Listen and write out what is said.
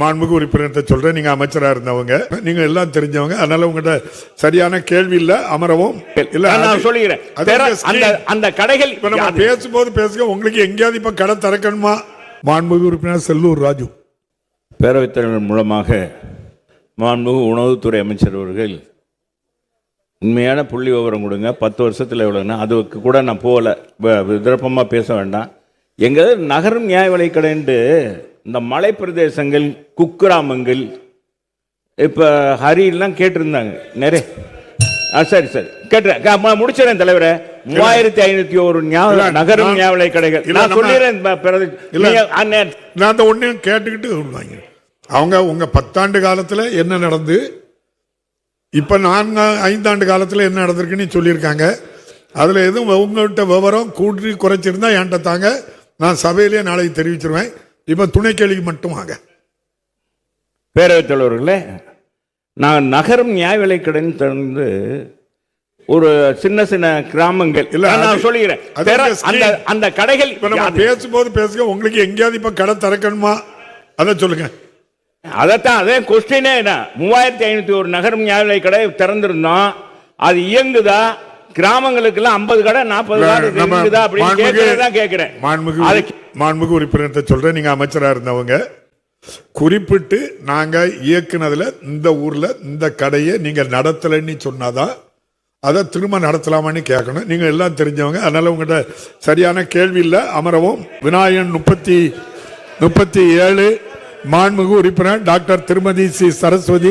மாண்புமிகு உறுப்பினர் சொல்றேன். நீங்க அமைச்சரா இருந்தவங்க, நீங்க எல்லாம் தெரிஞ்சவங்க, அதனால உங்ககிட்ட சரியான கேள்வி இல்ல, அமரவும் இல்ல. நான் சொல்லுகிறேன், அந்த கடைகள் நம்ம பேசும்போது பேசுங்க. உங்களுக்கு எங்கேயாவது இப்ப கடை திறக்கணுமா? மாண்புமிகு உறுப்பினர் செல்லூர் ராஜு. பேரவைத் தலைவர் மூலமாக மாண்புமிகு உணவுத்துறை அமைச்சர் அவர்கள் உண்மையான புள்ளி விவரம் கொடுங்க. 10 வருஷத்தில் எவ்வளோன்னா அதுக்கு கூட நான் போகல, விருப்பமாக பேச வேண்டாம். எங்கள் நகரும் நியாய விலைக்கடைன்ட்டு இந்த மலை பிரதேசங்கள், குக்கிராமங்கள், இப்போ ஹரியெல்லாம் கேட்டிருந்தாங்க நிறைய. சரி கேட்டுறேன், முடிச்சிடறேன் தலைவரே. 3501 நகரும் நியாய விலை கடைகள் நான் சொல்லிடுறேன். நான் அந்த ஒன்றையும் கேட்டுக்கிட்டு அவங்க உங்க 10 ஆண்டு காலத்தில் என்ன நடந்து, இப்போ 5 ஆண்டு காலத்தில் என்ன நடந்திருக்குன்னு சொல்லியிருக்காங்க. அதில் எதுவும் உங்கள்கிட்ட விவரம் கூட்டி குறைச்சிருந்தா என்கிட்ட தாங்க, நான் சபையிலேயே நாளைக்கு தெரிவிச்சிருவேன். இப்போ துணை கேள்வி மட்டும் வாங்க. பேரவைத் தலைவர்களே, நான் நகரும் நியாய விலைக்கடைன்னு திறந்து ஒரு சின்ன சின்ன கிராமங்கள் இல்ல, நான் சொல்லுகிறேன். அந்த கடைகள் நம்ம பேசும்போது பேசுங்க. உங்களுக்கு எங்கேயாவது இப்ப கடை திறக்கணுமா? அதை சொல்லுங்க. அதைத்தான், அதே கொஸ்டினே. 3501 நகரும் நியாய விலை கடை திறந்திருந்தோம், அது இயங்குதா? கிராமங்களுக்கு 50 கடை 40 கடை இருக்குதா அப்படின்னு கேட்கிறேன். மாண்புமிகு உறுப்பினர் சொல்றேன். நீங்க அமைச்சரா இருந்தவங்க, குறிப்பிட்டு நாங்க இயக்குனதுல இந்த ஊர்ல இந்த கடையை நீங்க நடத்தலன்னு சொன்னாதான் அதை திரும்ப நடத்தலாமான்னு கேட்கணும். நீங்க எல்லாம் தெரிஞ்சவங்க, அதனால உங்கள்கிட்ட சரியான கேள்வி இல்லை, அமரவும். விநாயகன் 37 மாண்புமிகு உறுப்பினர் டாக்டர் திருமதி சி. சரஸ்வதி.